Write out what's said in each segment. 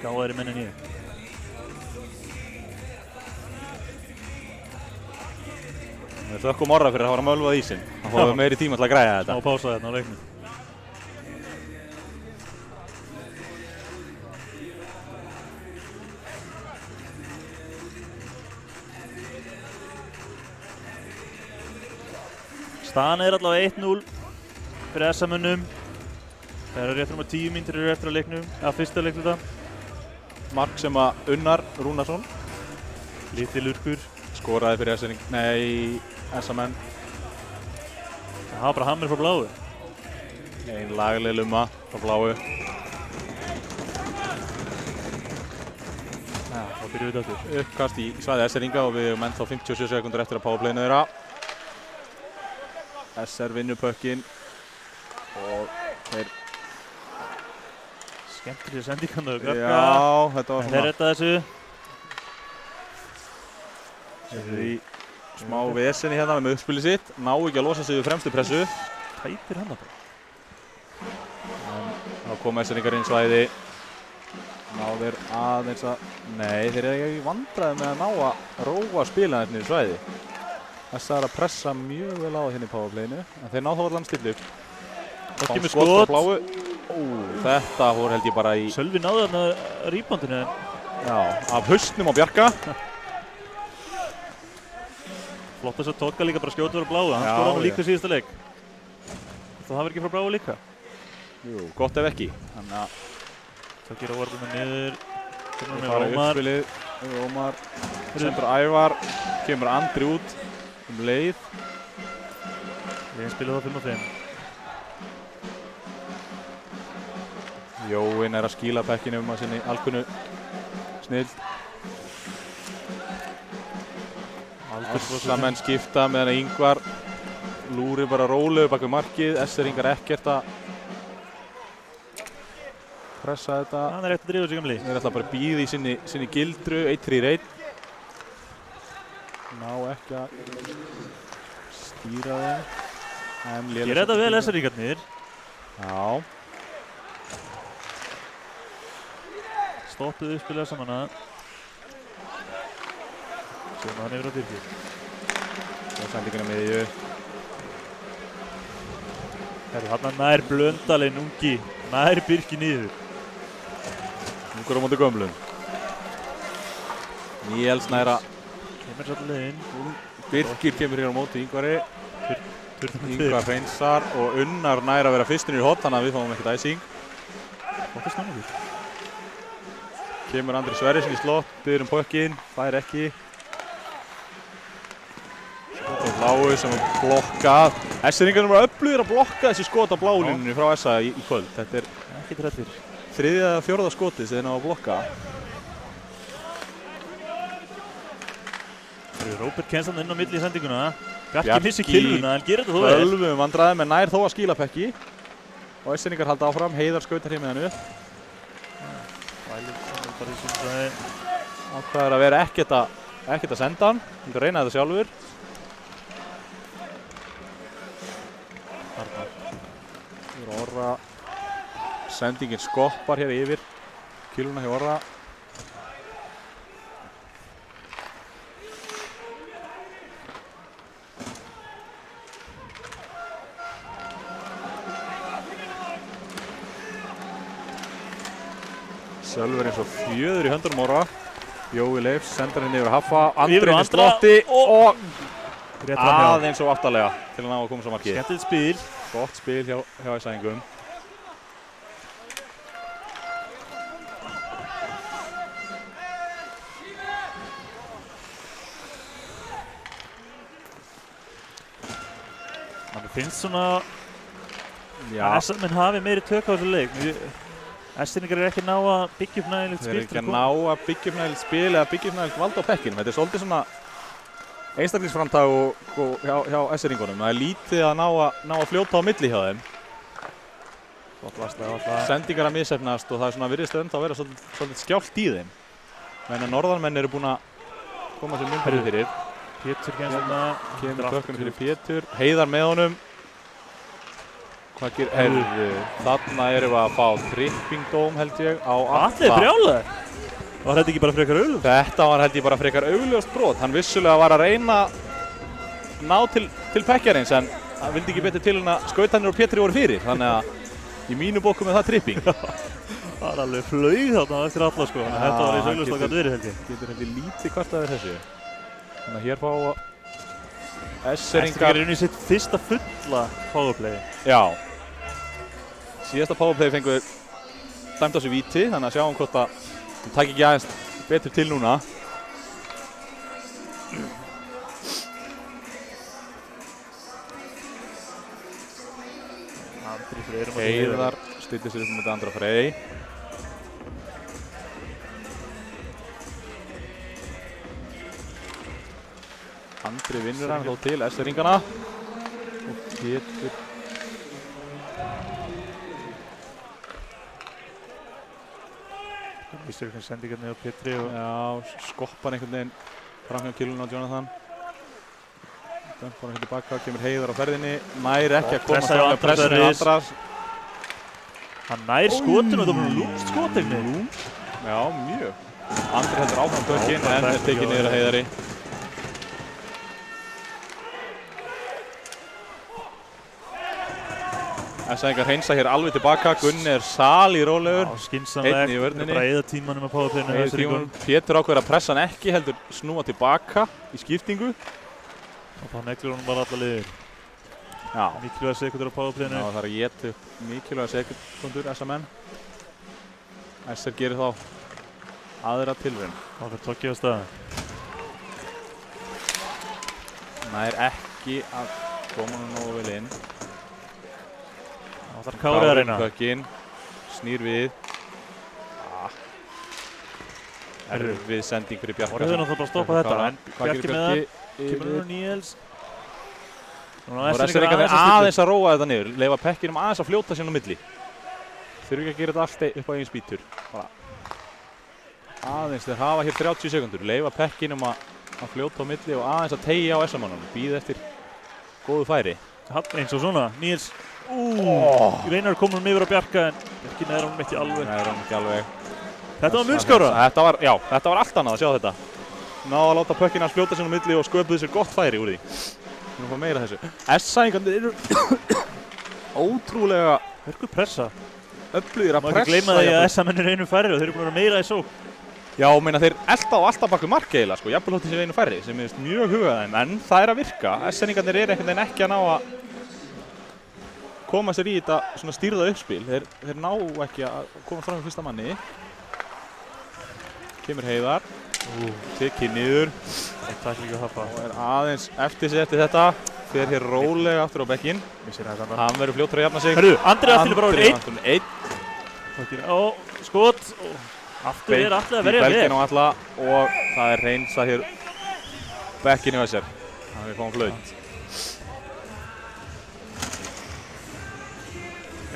gáðari menn en ég. Við þökkum Orra fyrir að hafa mölvað ísinn. Það fóðum meiri tíma til að græja þetta. Má pása þarna á leiknum. Staðan allavega 1-0 fyrir SA-mönnum. Það eru rétt rúma 10 mínútur eftir að leiknum, eða fyrsta leikluta. Mark sem að Unnar Rúnarsson Lítil Urkur. skoraði fyrir SA-menn. Það var bara hammer frá bláu. Ein lagleg lumma frá bláu. Já, þá byrjum við þetta aftur. Uppkast í svæði SR-inga og við erum ennþá 57 sekundur eftir að powerplayinu þeirra. SR vinnur pökkinn og þeir... Skemmtilega sendingarna og grafka. Já, þetta var Þeir svona... redda þessu. Þeir eru í smá vesenni hérna með uppspilið sitt. Ná ekki að losa sig við fremstu pressu. Tætir hann bara. Þá koma SR-ingar inn í svæði. Ná þeir aðeins að... Nei, þeir eru ekki vandræði með að ná að róa spilaðarnir í svæði. SR er að pressa mjög vel á hérna í powerplayinu. En þeir ná þá allan stillu upp. Það kemur skot. Þetta fór held ég bara í... Sölvi náði þarna reboundinu. Já, af hausnum á Bjarka. Flott þess að Togga líka bara skjóta frá bláu. Hann Já, skoraði nú líka já. síðasta leik. Það hafi ekki frá bláu líka. Jú, gott ef ekki. Þannig að Það gera orðina niður. Kemur það með fara Ómar. uppspilið. Ómar, sendur Ævar, kemur Andri út leið. Ég spilaði það 5 og 5. Jóin er að skýla bekkinum að sinni alkunnu snill. Almenn skipta meðan að Ingvar lúrir bara rólu bak við markið. SR-ingar ekkert að pressa þetta. Hann er eftir að drífa sig gamli. Þeir ætla bara að bíða í sinni gildru, 1-3-1. Ná ekki að stýra þeim. Gera þetta vel SR-ingarnir. Já. Stoppuðu uppspilaði saman að. Sjóma hann yfir á Birki. Það er sendingina miðju. Hann nær Blöndalinn ungi. Nær Birki niður. Ungur á móti gömlum. Níels næra. Kemur svolítið inn. Birkir kemur hér á móti Ingvari. Ingvar hreinsar og Unnar nær að vera fyrstur í hot, þannig að við fáum ekkert æsing. Hvað er snannur? Kemur Andri Sverrisson í slott, biður pökkinn, fær ekki. Skot á bláu sem er blokkað. SR-ingarnir voru öflugir að blokka þessi skot á blálínunni frá SA í kvöld. Þetta er Ekki trættir. þriðja eða fjórða skotið sem þeir ná að blokka. Róbert kemst hann inn á milli í sendinguna. Bjarki missir kilvuna, en gerir þetta þó vel. Bölvum vandræði með nær þó að skýla pekki. Og SR-ingar halda áfram, Heiðar skautar hér með hann upp. Ákveður að vera ekkert að senda hann. Vildu reyna þetta sjálfur. Orra. Sendingin skoppar hér yfir kilvuna hjá Orra. Sölver eins og fjöður í höndunum Orra. Jói Leifs sendur henni yfir Haffa. Andri inn í slotti og aðeins og aftarlega til að ná að koma svo markið. Skemmtilegt spil. Gott spil hjá SA-ingum. Man finnst svona að SA-menn hafi meiri tök á þessu leik. SR-ingar er ekki að ná að byggja upp nægilegt spil. Þeir eru ekki að ná að byggja upp nægilegt spil eða byggja upp nægilegt vald á pekkinum. Þetta er svolítið svona einstaklingsframtak hjá SR-ingunum. Það er lítið að ná að fljóta á milli hjá þeim. Sendingar að misheppnast og það er svona virðist ennþá að vera svolítið skjált í þeim. Meðan norðanmenn eru búin að koma sér myndbæri fyrir. Pétur kemur pökkunum fyrir Pétur. Heiðar með honum. Hvað gerir, heyrðu, þarna erum við að fá trippingdóm held ég á Atli er brjálaður. Var þetta ekki bara frekar augljóst? Þetta var held ég bara frekar augljóst brot. Hann vissulega var að reyna ná til pekkjarins en hann vildi ekki betur til en að skautarnir og Pétri voru fyrir. Þannig að í mínu bókum er það tripping. Það var alveg flaug þarna eftir alla sko. Þetta var eins augljóst að gæti verið held ég. Getur held ég lítið kvartaðir þessu. Þannig að hér fá S-eringar inn í sitt fyrsta fulla powerplay. Já. Síðasta powerplay fengu dæmt á sig víti, þannig að sjáum hvort að það takk ekki aðeins betur til núna. Andri Freyr Heiðar stillir sér upp með þetta Andra Frey. Andri vinnur hann þó til S-ringana og Pétur Vísir einhvern sendingarni á Pétri og skoppar einhvern veginn fram hjá killuna á Jonathan. Dömpar hann tilbaka, kemur Heiðar á ferðinni, nær ekki að koma fram með pressinu Andras. Hann nær skotinu og það var lúmst skotegni. Já, mjög. Andri heldur áfram pökkinn en er tekið niður að Heiðari. S-eringar hreinsa hér alveg tilbaka, Gunni er salírólegur, einn í vörninni. Bara eða tímanum að powerplayinu. Pétur ákveður að pressa hann ekki, heldur snúa tilbaka í skiptingu. Og þá neglir hún bara alla liðir. Já. Mikilvæga sekundur á powerplayinu. Já, það er að geta upp mikilvæga sekundur S-amenn. S-er gerir þá aðra tilraun. Það fyrir tokkið á staðan. Nær ekki að koma hann nógu vel inn. Það er Kári að reyna. Pökkinn, snýr við. Erfið sending fyrir Bjarka. Orðið náttúrulega bara að stoppa þetta. En Bjarki með það. Kemur nú Níels. Nú er S-eringar aðeins að róa þetta niður. Leyfa pekkinum aðeins að fljóta sín á milli. Þurfi ekki að gera þetta allt upp á einn spýtur. Aðeins, þeir hafa hér 30 sekundur. Leyfa pekkinum að fljóta á milli og aðeins að teygja á S-mannunum. Bíða eftir góðu færi. Eins og svona, Níels. Reynar að koma yfir á Bjarka en Bjarki neður honum ekki alveg. Neður honum ekki alveg. Þetta var munskára. Þetta var allt annað að sjá þetta. Náðu að láta pökkina að fljóta sér á milli og sköpuðu sér gott færi úr því. Við erum að fá meira þessu. S-eringarnir eru ótrúlega hörku pressa. Öflugir að pressa. Má ekki gleyma því að S-mennir eru einu færri og þeir eru búin að vera meira í sókn. Já, meina þeir elta á alltaf baku mark eiginlega sko, jafnvel þótt þessi einu færri sem er mjög hugað þeim, en það er að virka. S-eringarnir eru einhvern veginn ekki að ná að koma sér í þetta svona stýrða uppspil. Þeir ná ekki að koma fram í fyrsta manni. Kemur Heiðar, tekið niður og er aðeins eftir þetta. Fer hér rólega aftur á bekkinn. Hann verður fljótur að jafna sig. Herru, Andri Atli bara orðin 1. Skot. Aftur er Atli að verja vel. Atla, og það er hreinsað hér bekkinn í sér. Þannig að við fáum flaut.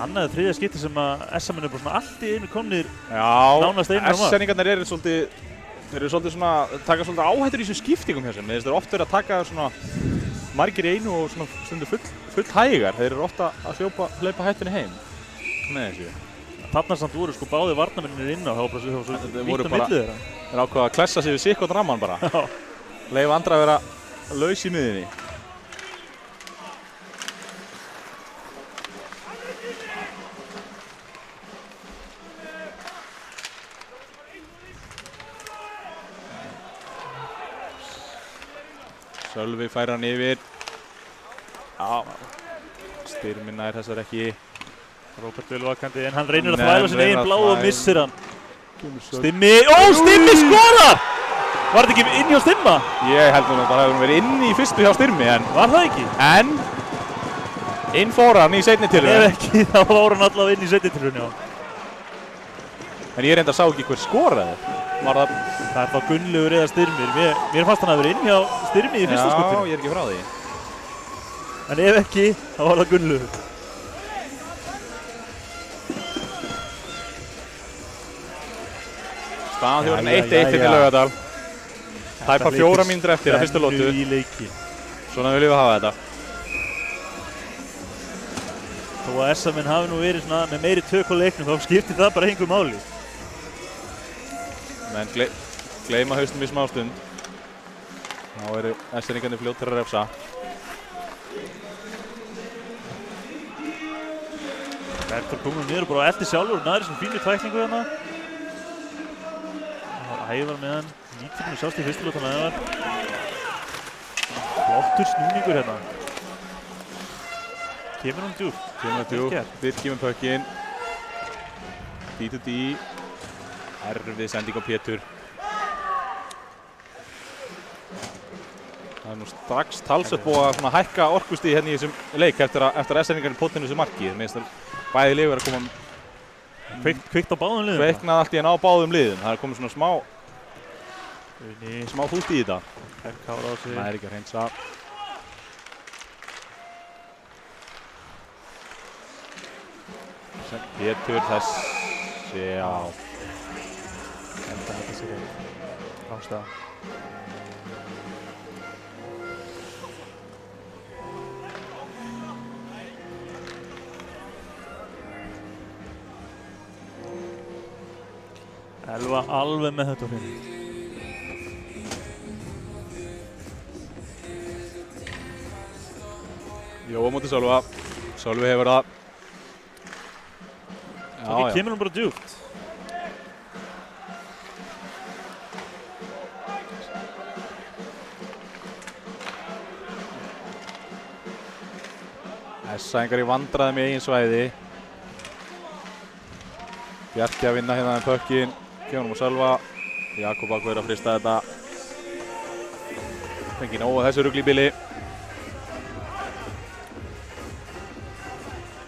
Annað þriðja skipti sem að S-amenn eru bara svona allt í einu komnir nánast einir á mark. S-eringarnir eru svolítið svona, taka svolítið áhættur í þessum skiptingum hjá sér. Þeir eru oft verið að taka svona margir í einu og svona stundu full hægar. Þeir eru ofta að hlaupa hættunni heim með þessu. Þarna samt voru sko báði varnarmennir inn á, það var bara svo vítt á milli þeirra. Þeir ákveða að klessa sig við sikkot ramman bara. Leyfa Andra að vera laus í miðjunni. Sölvi fær hann yfir. Já, Styrmi nær þessar ekki. Róbert vel vakandi en hann reynir að þvæla sin eigin blá og missir hann. Stimmi, Stimmi skorar! Var þetta ekki inn hjá Stimma? Ég held að það hefði verið inn í fyrstu hjá Styrmi en... Var það ekki? En... inn fór hann í seinni tilraun. Ef ekki, þá fór hann allavega inn í seinni tilraun, já. En ég reyndar sá ekki hver skoraði. Það er þá Gunnlaugur eða Styrmir. Mér fannst hann að vera inn hjá Styrmi í fyrsta skotinu. Já, ég er ekki frá því. En ef ekki, þá var það Gunnlaugur. Staðan þjórn 1-1 til Laugardal. Tæpa 4 mínútur eftir að fyrstu lotu. Svona viljum við hafa þetta. Þó að SA-menn hafi nú verið svona með meiri tök á leiknum, þá skiptir það bara engu máli. Menn gleyma haustum í smástund. Þá eru SA-ringarnir fljótir að refsa. Bergþór komur niður og bara eldi sjálfur og næri sem fínu tækningu þarna. Ævar með hann, lítið búinn að sjást í fyrstu lótan Ævar. Flottur snúningur hérna. Kemur hann djúpt. Birgir með pökkinn. D2D. Erfið sending á Pétur. Það nú strax talsvert búið að hækka orkustig hérna í þessum leik eftir að SA-ringarnir potinu þessu marki. Bæði lið verið að koma kveikt á báðum liðum. Kveiknaði allt í enn á báðum liðum. Það er komið svona smá fút í þetta. Kára á sig. Það er ekki að hreinsa. Pétur þessi á. Enda þetta sér einn. Rámstæða. Elva alveg með þetta fyrir. Jóa móti Sölva. Sölvi hefur það. Ok, kemur hann bara djúpt. SA-ingar í vandræðum í eigin svæði. Bjarki að vinna hérna með pökkinn. Kemur hann á Sölva. Jakob Akver að frista þetta. Fengi nóg að þessu rugli í bili.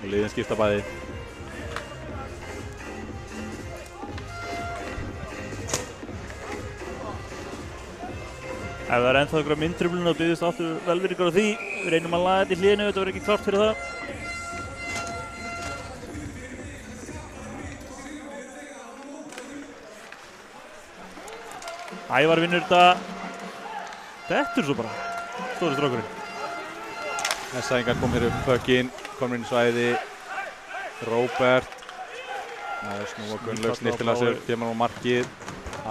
Og liðin skipta bæði. Ef það er ennþá ykkur myndtruflun og byggðist aftur velvirðingar á því. Við reynum að laga þetta í hliðinu, þetta verður ekki klárt fyrir það. Ævar vinnur þetta. Dettur svo bara. Stóri strákurinn. SA-ingar kom hér upp pökkinn, komur inn í svæði. Róbert. Það er snúa Gunnlaug snirtilega sér, kemur hann á markið.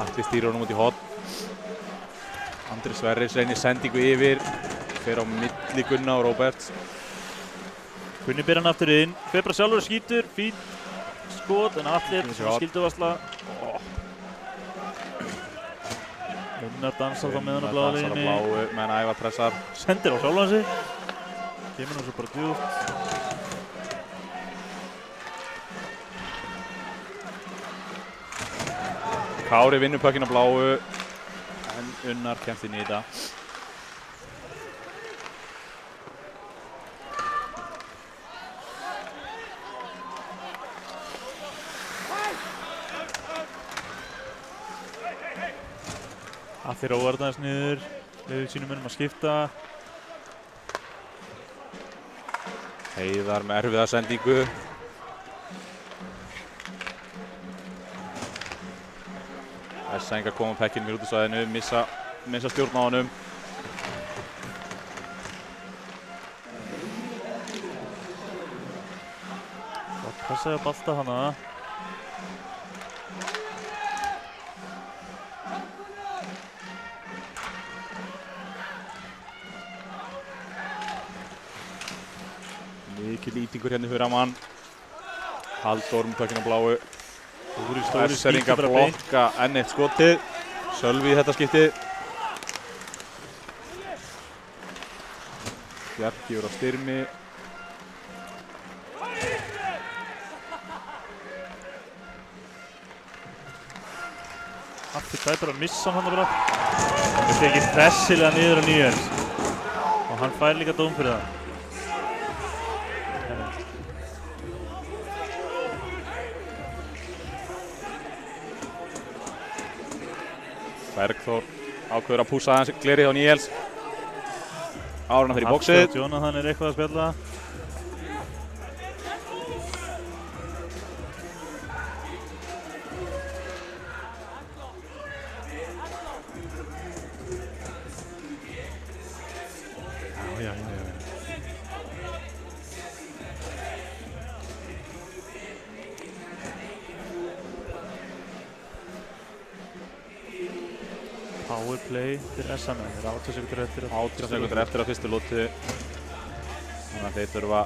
Atli stýrir honum út í horn. Andri Sverris reynir sendingu yfir. Fer á milli Gunna og Róberts. Gunni ber hann aftur inn. Fer bara sjálfur og skýtur. Fínt skot en Atli skilduvarsla. Gunnar dansar þá með hann á bláa liðinni. Dansar á bláu meðan Ævar pressar. Sendir á sjálfan sig. Kemur hann svo bara djúpt. Kári vinnur pökkinn á bláu. En Unnar kemst inn í þetta. Allir óvarð aðeins niður. Liðið sínum munum að skipta. Heiðar með erfiða sendingu. SA-ingar koma pekkinn mér út í svæðinu, missa stjórn á honum. Það passaði að balta hana. Mikil ítingur hérna fyrir að mann. Halldór með pökkinn á bláu. Stóri SA-ingar blokka enn eitt skotið. Sölvi í þetta skiptið. Bjarki yfir á Styrmi. Allir tæpar að missa hann bara. Þetta er ekki pressilega niður á Níels. Og hann fær líka dóm fyrir það. Bergþór ákveður að pússa aðeins glerið á Níels. Áður hann fyrir bóksið. Jonathan er eitthvað að spjalla. Powerplay fyrir SA menn. Það er 80 sekundur eftir. 80 sekundur eftir á fyrstu lótu. Þannig að þeir þurfa